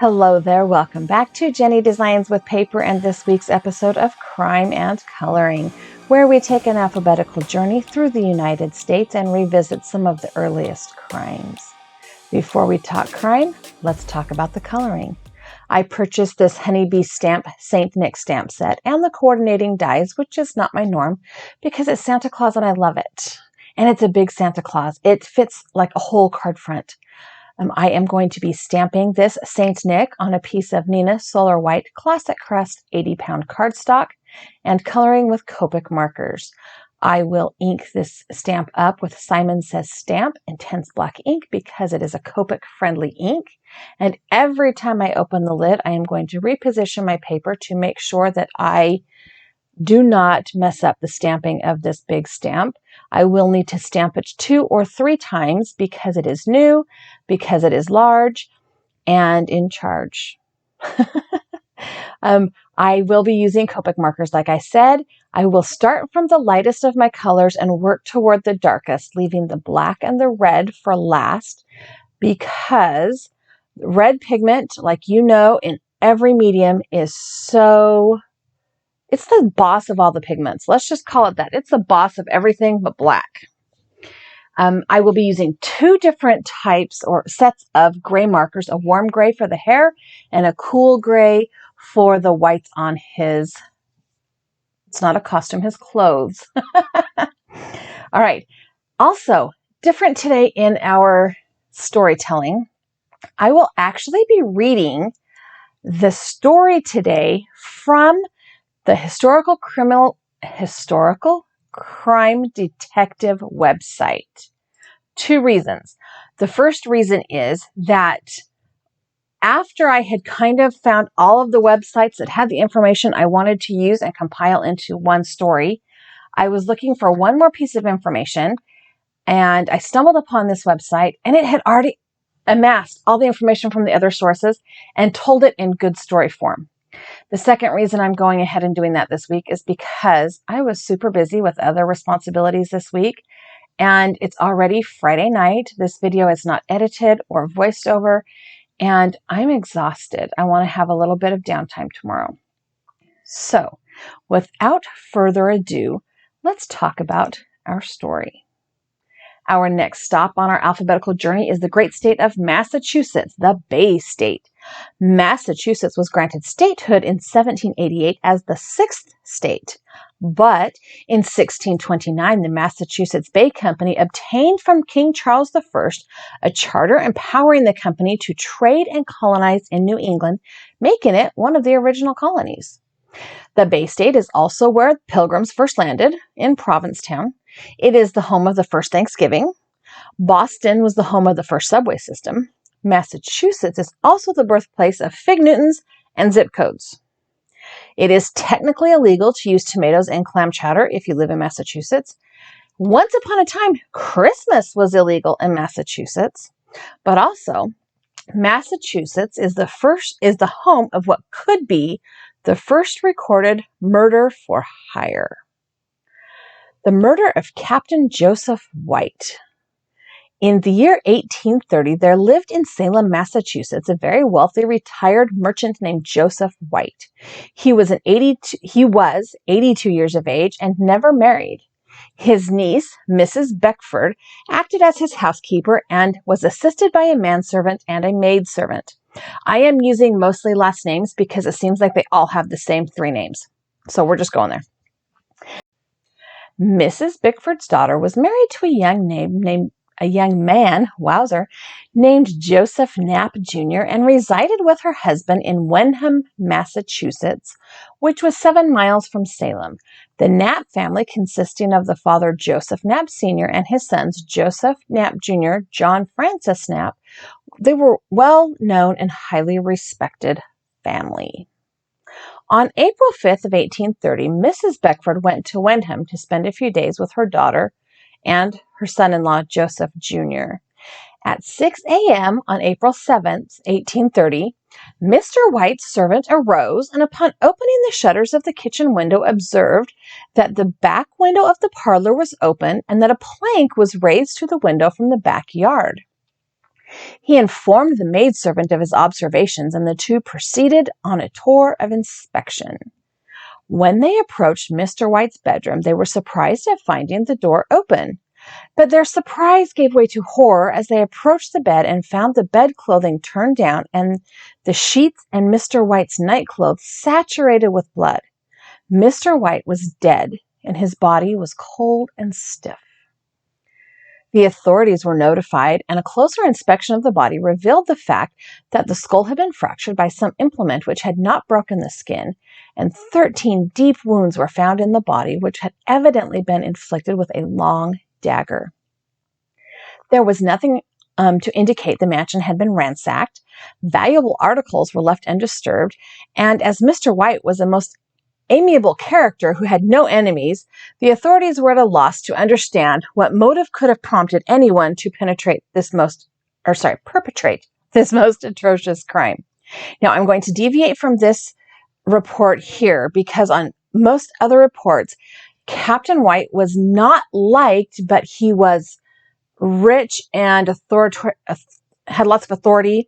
Hello there, welcome back to Jennie Designs with Paper and this week's episode of Crime and Coloring, where we take an alphabetical journey through the United States and revisit some of the earliest crimes. Before we talk crime, let's talk about the coloring. I purchased this Honeybee Stamp St. Nick stamp set and the coordinating dies, which is not my norm because it's Santa Claus and I love it. And it's a big Santa Claus. It fits like a whole card front. I am going to be stamping this St. Nick on a piece of Neenah Solar White Classic Crest 80-pound cardstock and coloring with Copic markers. I will ink this stamp up with Simon Says Stamp Intense Black ink because it is a Copic friendly ink. And every time I open the lid, I am going to reposition my paper to make sure that I do not mess up the stamping of this big stamp. I will need to stamp it 2 or 3 times because it is new, because it is large, and in charge. I will be using Copic markers, like I said. I will start from the lightest of my colors and work toward the darkest, leaving the black and the red for last, because red pigment, like you know, in every medium is it's the boss of all the pigments. Let's just call it that. It's the boss of everything but black. I will be using 2 different types or sets of gray markers, a warm gray for the hair and a cool gray for the whites on his, it's not a costume, his clothes. All right. Also, different today in our storytelling, I will actually be reading the story today from the Historical Crime Detective website. 2 reasons. The first reason is that after I had kind of found all of the websites that had the information I wanted to use and compile into one story, I was looking for one more piece of information and I stumbled upon this website and it had already amassed all the information from the other sources and told it in good story form. The second reason I'm going ahead and doing that this week is because I was super busy with other responsibilities this week, and it's already Friday night. This video is not edited or voiced over, and I'm exhausted. I want to have a little bit of downtime tomorrow. So, without further ado, let's talk about our story. Our next stop on our alphabetical journey is the great state of Massachusetts, the Bay State. Massachusetts was granted statehood in 1788 as the 6th state, but in 1629, the Massachusetts Bay Company obtained from King Charles I a charter empowering the company to trade and colonize in New England, making it one of the original colonies. The Bay State is also where Pilgrims first landed, in Provincetown. It is the home of the first Thanksgiving. Boston was the home of the first subway system. Massachusetts is also the birthplace of Fig Newtons and zip codes. It is technically illegal to use tomatoes in clam chowder if you live in Massachusetts. Once upon a time, Christmas was illegal in Massachusetts, but also Massachusetts is the home of what could be the first recorded murder for hire. The murder of Captain Joseph White. In the year 1830, there lived in Salem, Massachusetts, a very wealthy retired merchant named Joseph White. He was 82 years of age and never married. His niece, Mrs. Beckford, acted as his housekeeper and was assisted by a manservant and a maidservant. I am using mostly last names because it seems like they all have the same 3 names. So we're just going there. Mrs. Bickford's daughter was married to a young man named Joseph Knapp Jr. and resided with her husband in Wenham, Massachusetts, which was 7 miles from Salem. The Knapp family, consisting of the father Joseph Knapp Sr. and his sons Joseph Knapp Jr., John Francis Knapp, they were well-known and highly respected family. On April 5th of 1830, Mrs. Beckford went to Wenham to spend a few days with her daughter and her son-in-law, Joseph Jr. At 6 a.m. on April 7th, 1830, Mr. White's servant arose and upon opening the shutters of the kitchen window observed that the back window of the parlor was open and that a plank was raised to the window from the backyard. He informed the maidservant of his observations, and the two proceeded on a tour of inspection. When they approached Mr. White's bedroom, they were surprised at finding the door open. But their surprise gave way to horror as they approached the bed and found the bed clothing turned down and the sheets and Mr. White's nightclothes saturated with blood. Mr. White was dead, and his body was cold and stiff. The authorities were notified, and a closer inspection of the body revealed the fact that the skull had been fractured by some implement which had not broken the skin, and 13 deep wounds were found in the body which had evidently been inflicted with a long dagger. There was nothing to indicate the mansion had been ransacked. Valuable articles were left undisturbed, and as Mr. White was a most amiable character who had no enemies, the authorities were at a loss to understand what motive could have prompted anyone to perpetrate this most atrocious crime. Now, I'm going to deviate from this report here because on most other reports, Captain White was not liked, but he was rich and had lots of authority.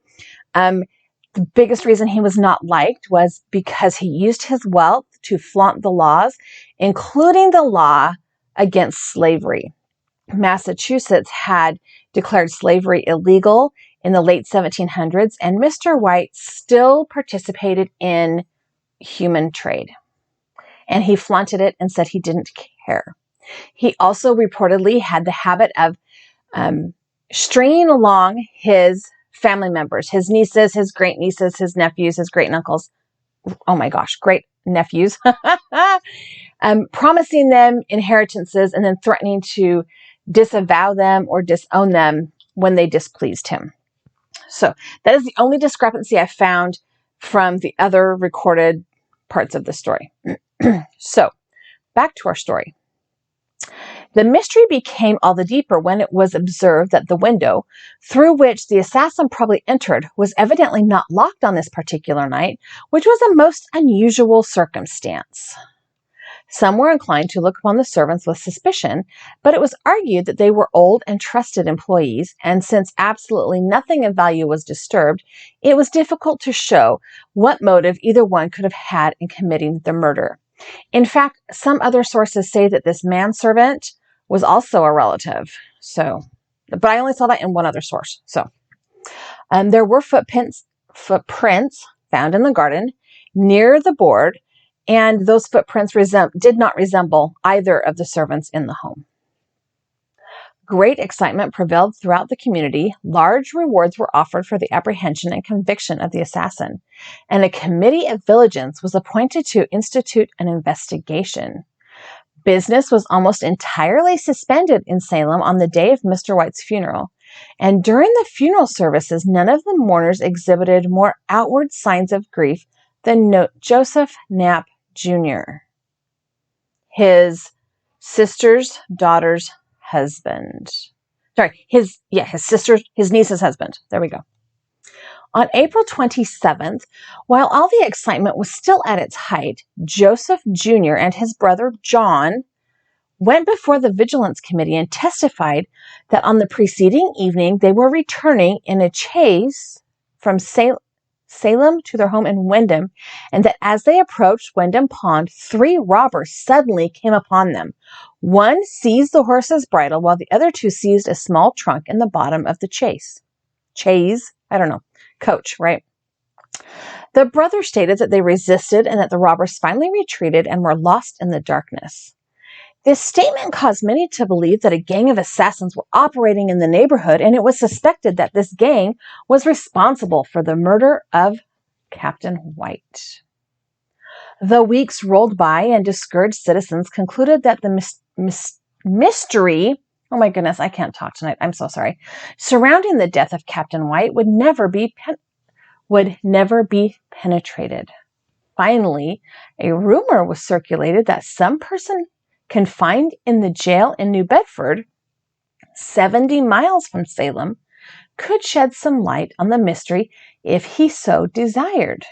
The biggest reason he was not liked was because he used his wealth to flaunt the laws, including the law against slavery. Massachusetts had declared slavery illegal in the late 1700s, and Mr. White still participated in human trade. And he flaunted it and said he didn't care. He also reportedly had the habit of stringing along his family members, his nieces, his great-nieces, his nephews, his great-uncles. Oh my gosh, great-nephews. Promising them inheritances and then threatening to disavow them or disown them when they displeased him. So that is the only discrepancy I found from the other recorded parts of the story. So back to our story. The mystery became all the deeper when it was observed that the window through which the assassin probably entered was evidently not locked on this particular night, which was a most unusual circumstance. Some were inclined to look upon the servants with suspicion, but it was argued that they were old and trusted employees, and since absolutely nothing of value was disturbed, it was difficult to show what motive either one could have had in committing the murder. In fact, some other sources say that this manservant was also a relative. But I only saw that in one other source. There were footprints found in the garden near the board, and those footprints did not resemble either of the servants in the home. Great excitement prevailed throughout the community. Large rewards were offered for the apprehension and conviction of the assassin, and a committee of vigilance was appointed to institute an investigation. Business was almost entirely suspended in Salem on the day of Mr. White's funeral, and during the funeral services, none of the mourners exhibited more outward signs of grief than Joseph Knapp, Jr., his sister's daughter's husband. His niece's husband. There we go. On April 27th, while all the excitement was still at its height, Joseph Jr. and his brother John went before the Vigilance Committee and testified that on the preceding evening they were returning in a chaise from Salem to their home in Windham, and that as they approached Windham Pond, 3 robbers suddenly came upon them. One seized the horse's bridle, while the other 2 seized a small trunk in the bottom of the coach, right? The brothers stated that they resisted and that the robbers finally retreated and were lost in the darkness. This statement caused many to believe that a gang of assassins were operating in the neighborhood, and it was suspected that this gang was responsible for the murder of Captain White. The weeks rolled by, and discouraged citizens concluded that the mystery, oh my goodness, I can't talk tonight, I'm so sorry, surrounding the death of Captain White would never be penetrated. Finally, a rumor was circulated that some person confined in the jail in New Bedford, 70 miles from Salem, could shed some light on the mystery if he so desired.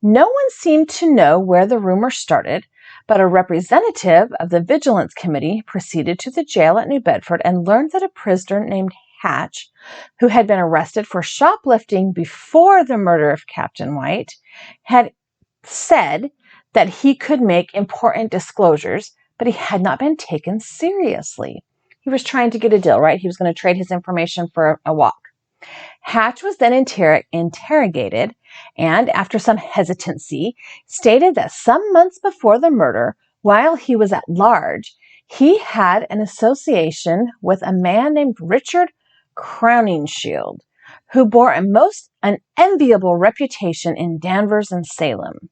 No one seemed to know where the rumor started, but a representative of the Vigilance Committee proceeded to the jail at New Bedford and learned that a prisoner named Hatch, who had been arrested for shoplifting before the murder of Captain White, had said that he could make important disclosures, but he had not been taken seriously. He was trying to get a deal, right? He was going to trade his information for a walk. Hatch was then interrogated and, after some hesitancy, stated that some months before the murder, while he was at large, he had an association with a man named Richard Crowningshield, who bore a most unenviable reputation in Danvers and Salem.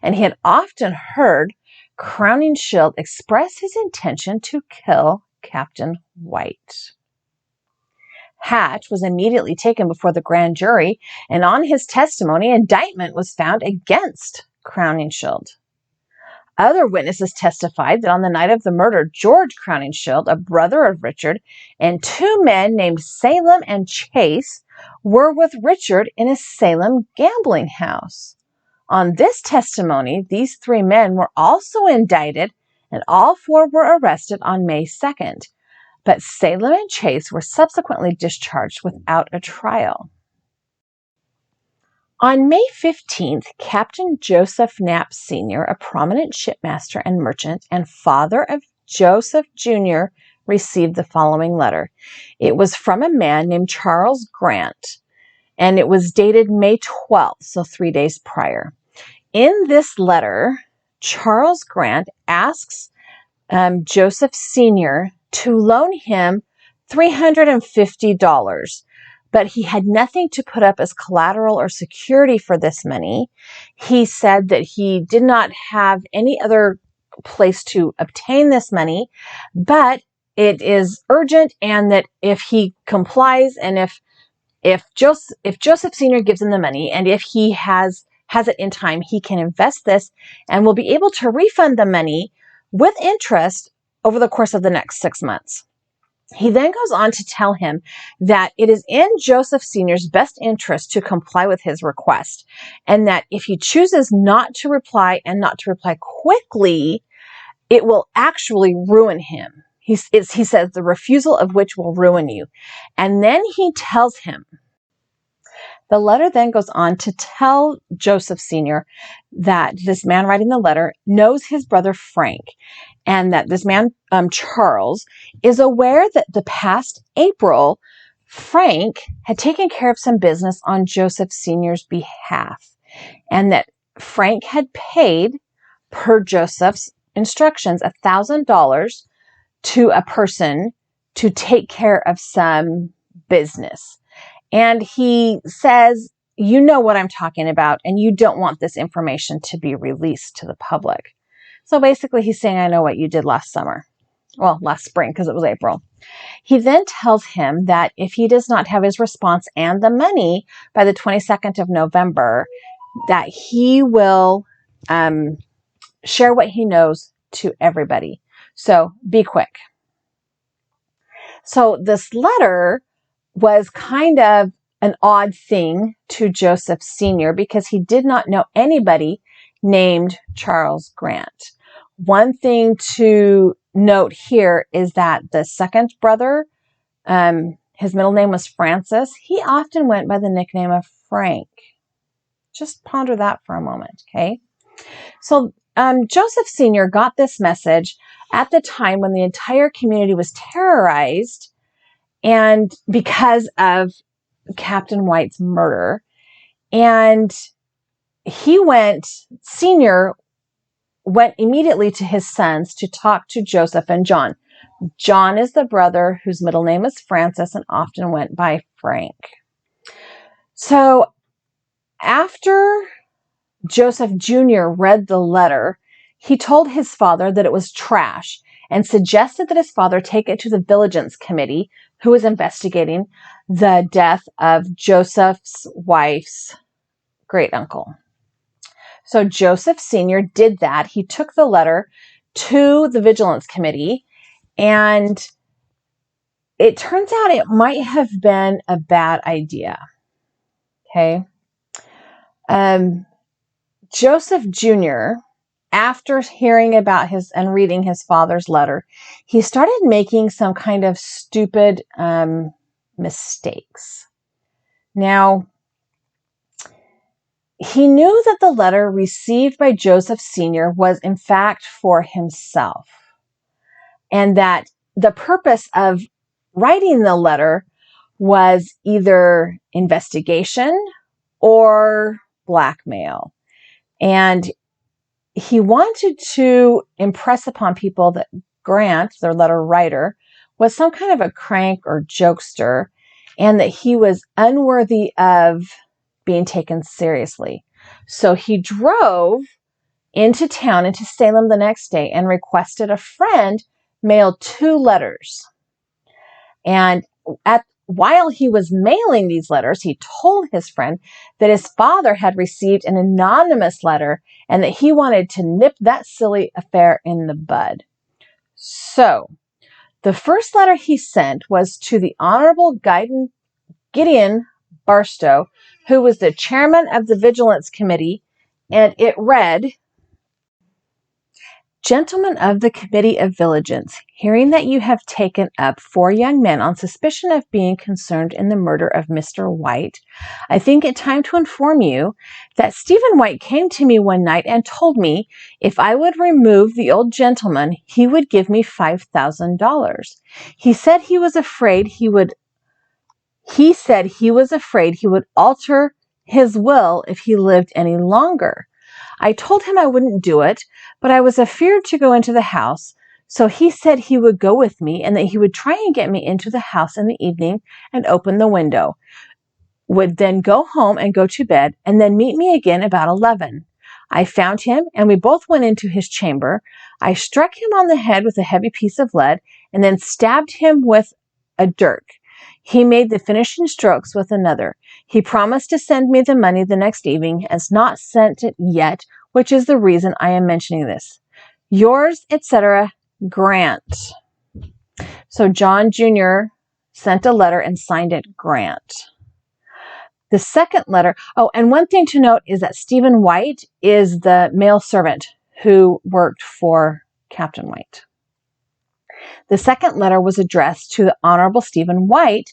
And he had often heard Crowningshield express his intention to kill Captain White. Hatch was immediately taken before the grand jury, and on his testimony, indictment was found against Crowningshield. Other witnesses testified that on the night of the murder, George Crowningshield, a brother of Richard, and two men named Salem and Chase were with Richard in a Salem gambling house. On this testimony, these three men were also indicted, and all four were arrested on May 2nd. But Salem and Chase were subsequently discharged without a trial. On May 15th, Captain Joseph Knapp Sr., a prominent shipmaster and merchant and father of Joseph Jr., received the following letter. It was from a man named Charles Grant, and it was dated May 12th, so 3 days prior. In this letter, Charles Grant asks Joseph Sr. to loan him $350, but he had nothing to put up as collateral or security for this money. He said that he did not have any other place to obtain this money, but it is urgent, and that if he complies, and if Joseph Sr. gives him the money, and if he has it in time, he can invest this and will be able to refund the money with interest over the course of the next 6 months. He then goes on to tell him that it is in Joseph Sr.'s best interest to comply with his request, and that if he chooses not to reply, and not to reply quickly, it will actually ruin him. He says the refusal of which will ruin you. And then he tells him, the letter then goes on to tell Joseph Sr. that this man writing the letter knows his brother Frank, and that this man, Charles, is aware that the past April, Frank had taken care of some business on Joseph Sr.'s behalf, and that Frank had paid, per Joseph's instructions, $1,000 to a person to take care of some business. And he says, you know what I'm talking about, and you don't want this information to be released to the public. So basically, he's saying, I know what you did last summer. Well, last spring, because it was April. He then tells him that if he does not have his response and the money by the 22nd of November, that he will share what he knows to everybody. So be quick. So this letter was kind of an odd thing to Joseph Sr. because he did not know anybody named Charles Grant. One thing to note here is that the second brother, his middle name was Francis. He often went by the nickname of Frank. Just ponder that for a moment, okay? So Joseph Sr. got this message at the time when the entire community was terrorized, and because of Captain White's murder. And Sr. went immediately to his sons to talk to Joseph and John. John is the brother whose middle name is Francis and often went by Frank. So after Joseph Jr. read the letter, he told his father that it was trash and suggested that his father take it to the Vigilance Committee, who was investigating the death of Joseph's wife's great uncle. So Joseph Sr. did that. He took the letter to the Vigilance Committee, and it turns out it might have been a bad idea. Okay. Joseph Jr., after hearing about and reading his father's letter, he started making some kind of stupid mistakes. Now, he knew that the letter received by Joseph Sr. was in fact for himself, and that the purpose of writing the letter was either investigation or blackmail. And he wanted to impress upon people that Grant, their letter writer, was some kind of a crank or jokester, and that he was unworthy of being taken seriously. So he drove into town, into Salem the next day, and requested a friend mail 2 letters. And while he was mailing these letters, he told his friend that his father had received an anonymous letter and that he wanted to nip that silly affair in the bud. So, the first letter he sent was to the Honorable Gideon Barstow, who was the chairman of the Vigilance Committee, and it read, "Gentlemen of the Committee of Vigilance, hearing that you have taken up 4 young men on suspicion of being concerned in the murder of Mr. White, I think it time to inform you that Stephen White came to me one night and told me if I would remove the old gentleman, he would give me $5,000. He said he was afraid he would alter his will if he lived any longer. I told him I wouldn't do it, but I was afeared to go into the house, so he said he would go with me and that he would try and get me into the house in the evening and open the window, would then go home and go to bed, and then meet me again about 11. I found him, and we both went into his chamber. I struck him on the head with a heavy piece of lead, and then stabbed him with a dirk. He made the finishing strokes with another. He promised to send me the money the next evening, has not sent it yet, which is the reason I am mentioning this. Yours, etc., Grant." So John Jr. sent a letter and signed it Grant. The second letter, and one thing to note is that Stephen White is the male servant who worked for Captain White. The second letter was addressed to the Honorable Stephen White,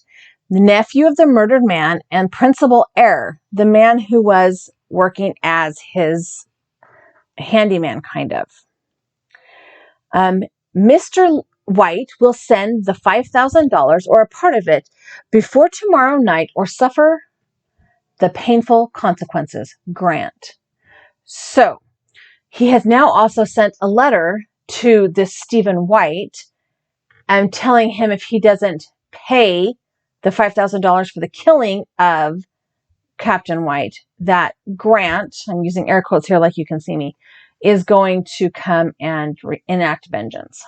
the nephew of the murdered man and principal heir, the man who was working as his handyman, kind of. Mr. White will send the $5,000 or a part of it before tomorrow night or suffer the painful consequences. Grant. So, he has now also sent a letter to this Stephen White and telling him if he doesn't pay the $5,000 for the killing of Captain White, that Grant, I'm using air quotes here like you can see me, is going to come and enact vengeance.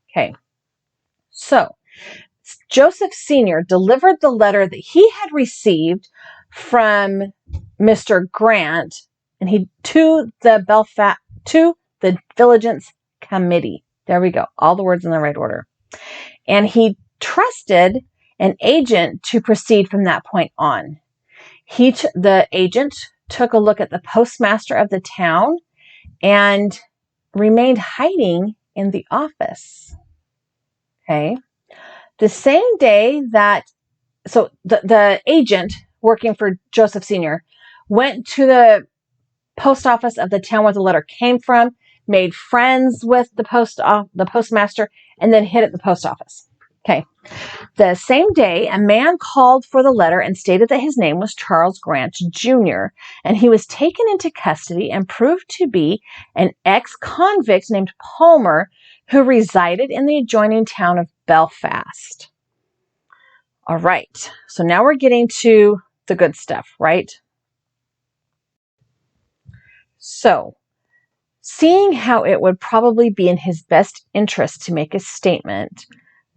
Okay. So, Joseph Sr. delivered the letter that he had received from Mr. Grant and to the Vigilance Committee. There we go. All the words in the right order. And he trusted an agent to proceed from that point on. The agent took a look at the postmaster of the town and remained hiding in the office. Okay. The same day the agent working for Joseph Sr. went to the post office of the town where the letter came from, made friends with the postmaster, and then hid at the post office. Okay. The same day, a man called for the letter and stated that his name was Charles Grant Jr., and he was taken into custody and proved to be an ex-convict named Palmer who resided in the adjoining town of Belfast. All right, so now we're getting to the good stuff, right? So, seeing how it would probably be in his best interest to make a statement,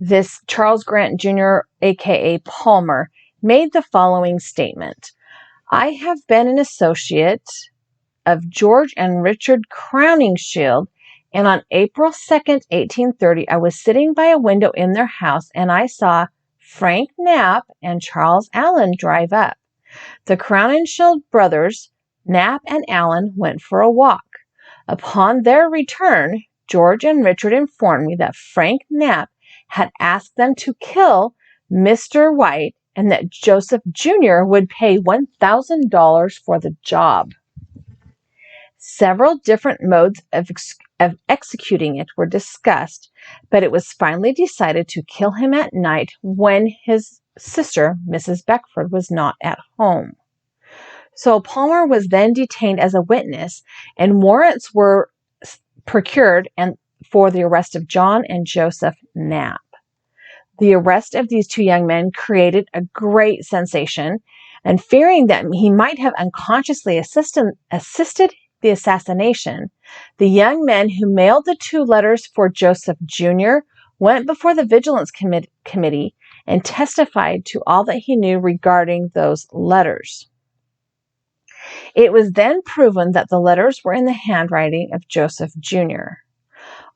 this Charles Grant Jr., aka Palmer, made the following statement. "I have been an associate of George and Richard Crowningshield, and on April 2nd, 1830, I was sitting by a window in their house, and I saw Frank Knapp and Charles Allen drive up. The Crowningshield brothers, Knapp and Allen, went for a walk. Upon their return, George and Richard informed me that Frank Knapp had asked them to kill Mr. White and that Joseph Jr. would pay $1,000 for the job. Several different modes of executing it were discussed, but it was finally decided to kill him at night when his sister, Mrs. Beckford, was not at home. So Palmer was then detained as a witness, and warrants were procured for the arrest of John and Joseph Knapp. The arrest of these two young men created a great sensation, and fearing that he might have unconsciously assisted the assassination, the young men who mailed the two letters for Joseph Jr. went before the Vigilance Committee and testified to all that he knew regarding those letters. It was then proven that the letters were in the handwriting of Joseph Jr.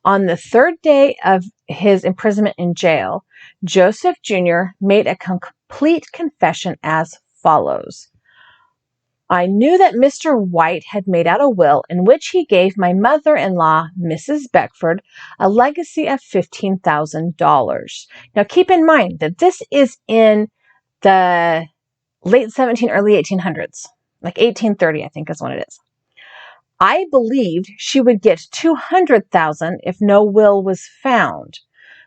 On the third day of his imprisonment in jail, Joseph Jr. made a complete confession as follows. I knew that Mr. White had made out a will in which he gave my mother-in-law, Mrs. Beckford, a legacy of $15,000. Now keep in mind that this is in the late early 1800s, like 1830, I think is when it is. I believed she would get $200,000 if no will was found.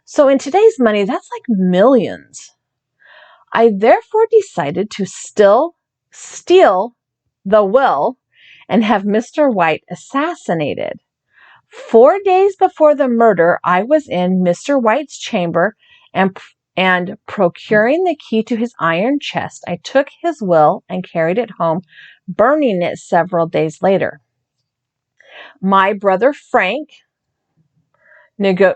So in today's money, that's like millions. I therefore decided to still steal the will and have Mr. White assassinated. 4 days before the murder, I was in Mr. White's chamber and procuring the key to his iron chest, I took his will and carried it home, burning it several days later. My brother Frank,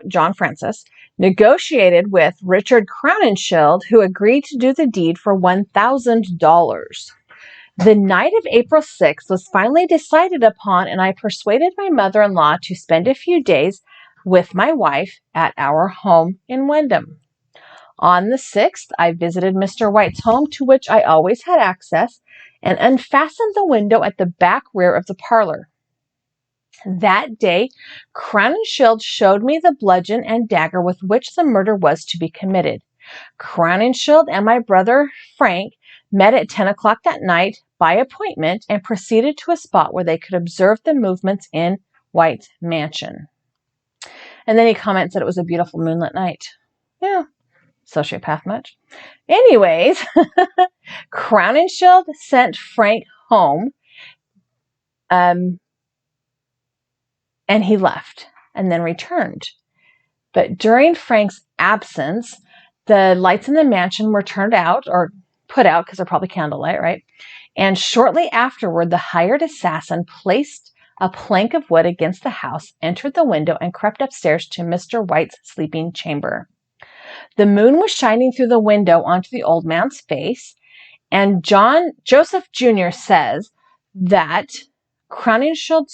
John Francis, negotiated with Richard Crowninshield, who agreed to do the deed for $1,000. The night of April 6th was finally decided upon, and I persuaded my mother-in-law to spend a few days with my wife at our home in Windham. On the 6th, I visited Mr. White's home, to which I always had access, and unfastened the window at the back rear of the parlor. That day, Crowninshield showed me the bludgeon and dagger with which the murder was to be committed. Crowninshield and my brother Frank met at 10 o'clock that night by appointment and proceeded to a spot where they could observe the movements in White's mansion. And then he comments that it was a beautiful moonlit night. Yeah, sociopath much. Anyways, Crowninshield sent Frank home, and he left and then returned. But during Frank's absence, the lights in the mansion were turned out or put out because they're probably candlelight, right? And shortly afterward, the hired assassin placed a plank of wood against the house, entered the window, and crept upstairs to Mr. White's sleeping chamber. The moon was shining through the window onto the old man's face, and Joseph Jr. says that Crowninshield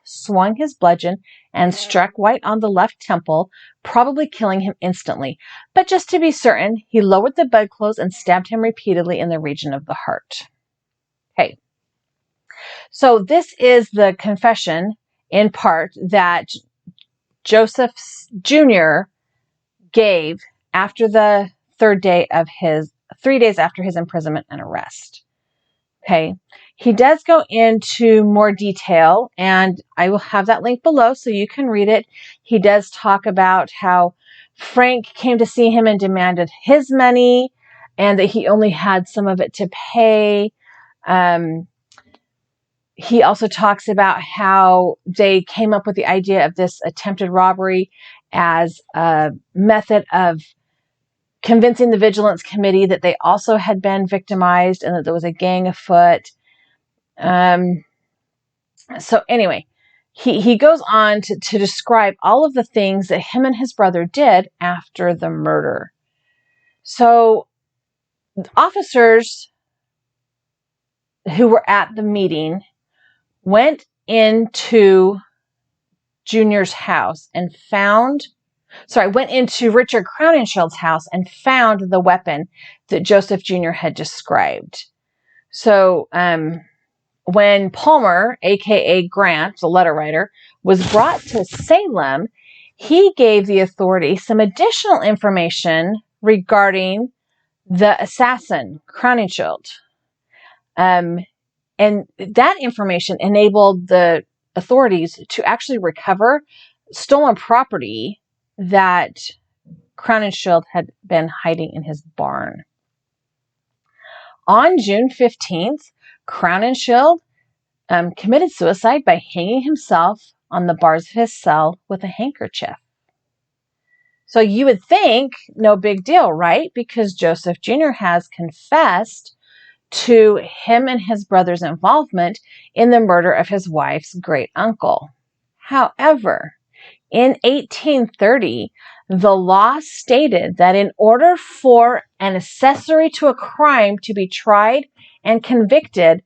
swung his bludgeon and struck White on the left temple, probably killing him instantly. But just to be certain, he lowered the bedclothes and stabbed him repeatedly in the region of the heart. Okay. So this is the confession, in part, that Joseph Jr. gave after the 3 days after his imprisonment and arrest. Okay. He does go into more detail, and I will have that link below so you can read it. He does talk about how Frank came to see him and demanded his money, and that he only had some of it to pay. He also talks about how they came up with the idea of this attempted robbery as a method of convincing the Vigilance Committee that they also had been victimized and that there was a gang afoot. So anyway, he goes on to describe all of the things that him and his brother did after the murder. So officers who were at the meeting went into Junior's house and went into Richard Crowningshield's house and found the weapon that Joseph Jr. had described. So, when Palmer, aka Grant, the letter writer, was brought to Salem, he gave the authority some additional information regarding the assassin, Crowninshield. And that information enabled the authorities to actually recover stolen property that Crowninshield had been hiding in his barn. On June 15th, Crowninshield committed suicide by hanging himself on the bars of his cell with a handkerchief. So you would think no big deal, right? Because Joseph Jr. has confessed to him and his brother's involvement in the murder of his wife's great uncle. However, in 1830, the law stated that in order for an accessory to a crime to be tried and convicted,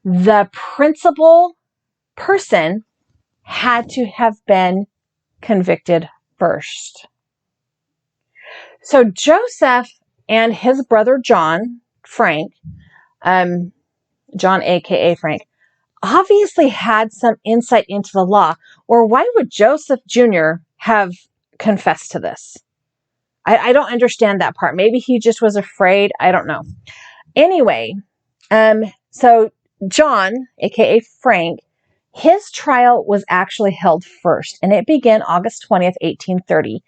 the principal person had to have been convicted first. So Joseph and his brother John, Frank, John aka Frank, obviously had some insight into the law, or why would Joseph Jr. have confessed to this? I don't understand that part. Maybe he just was afraid. I don't know. Anyway, so John, aka Frank, his trial was actually held first, and it began August 20th, 1830.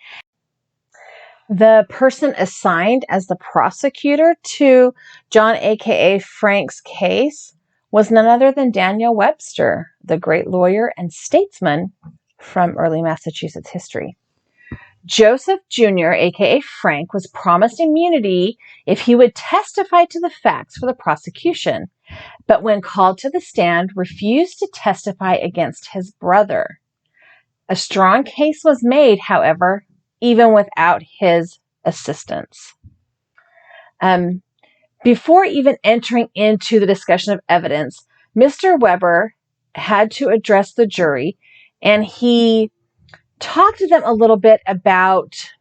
The person assigned as the prosecutor to John, aka Frank's case was none other than Daniel Webster, the great lawyer and statesman from early Massachusetts history. Joseph Jr., aka Frank, was promised immunity if he would testify to the facts for the prosecution, but when called to the stand, refused to testify against his brother. A strong case was made, however, even without his assistance. Before even entering into the discussion of evidence, Mr. Weber had to address the jury, and he talked to them a little bit about,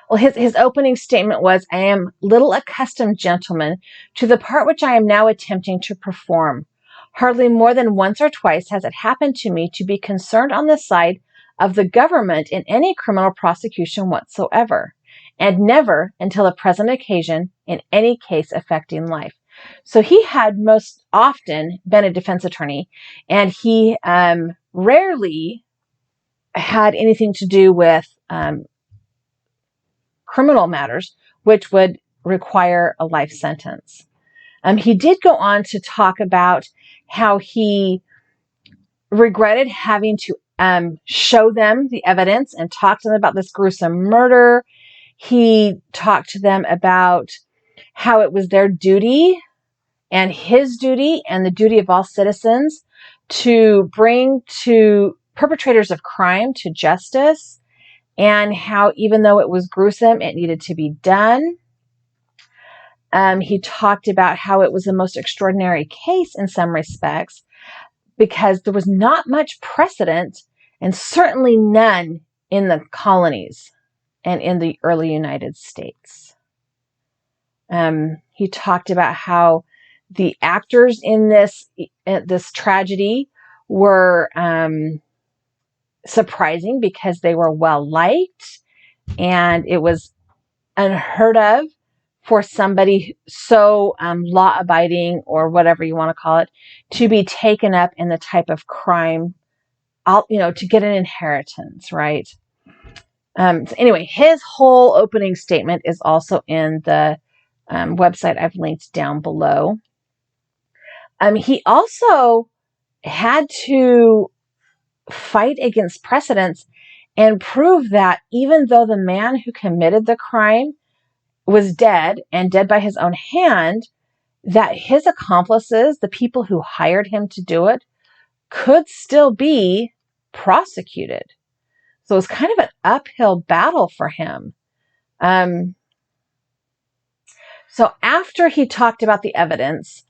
well, his opening statement was, "I am little accustomed, gentlemen, to the part which I am now attempting to perform. Hardly more than once or twice has it happened to me to be concerned on the side of the government in any criminal prosecution whatsoever, and never, until the present occasion, in any case affecting life." So he had most often been a defense attorney, and he rarely had anything to do with criminal matters, which would require a life sentence. He did go on to talk about how he regretted having to show them the evidence and talk to them about this gruesome murder. He talked to them about how it was their duty and his duty and the duty of all citizens to bring to perpetrators of crime to justice, and how even though it was gruesome, it needed to be done. He talked about how it was the most extraordinary case in some respects because there was not much precedent, and certainly none in the colonies and in the early United States. He talked about how the actors in this tragedy were surprising because they were well liked, and it was unheard of for somebody so law-abiding, or whatever you want to call it, to be taken up in the type of crime, to get an inheritance, right? So anyway, his whole opening statement is also in the website I've linked down below. He also had to fight against precedents and prove that even though the man who committed the crime was dead, and dead by his own hand, that his accomplices, the people who hired him to do it, could still be prosecuted. So it was kind of an uphill battle for him. So after he talked about the evidence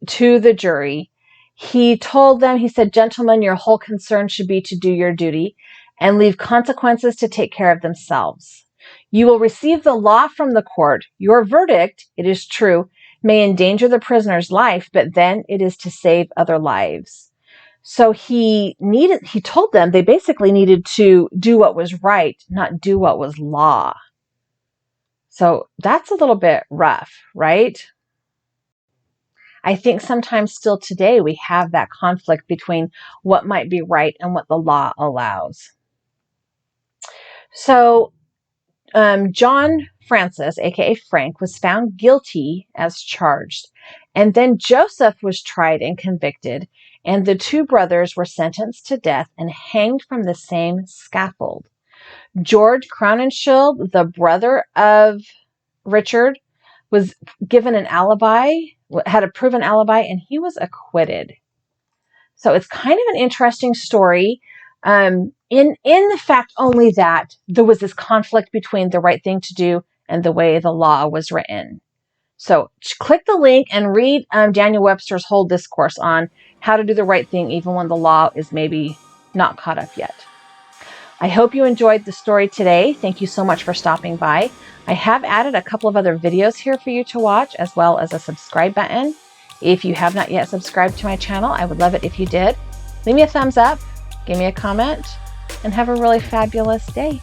to the jury, he told them, he said, "Gentlemen, your whole concern should be to do your duty and leave consequences to take care of themselves. You will receive the law from the court. Your verdict, it is true, may endanger the prisoner's life, but then it is to save other lives." So he told them they basically needed to do what was right, not do what was law. So that's a little bit rough, right? I think sometimes still today we have that conflict between what might be right and what the law allows. So John Francis, aka Frank, was found guilty as charged. And then Joseph was tried and convicted, and the two brothers were sentenced to death and hanged from the same scaffold. George Crowninshield, the brother of Richard, was given an alibi, had a proven alibi, and he was acquitted. So it's kind of an interesting story. In the fact only that there was this conflict between the right thing to do and the way the law was written. So click the link and read Daniel Webster's whole discourse on how to do the right thing even when the law is maybe not caught up yet. I hope you enjoyed the story today. Thank you so much for stopping by. I have added a couple of other videos here for you to watch, as well as a subscribe button. If you have not yet subscribed to my channel, I would love it if you did. Leave me a thumbs up, give me a comment, and have a really fabulous day.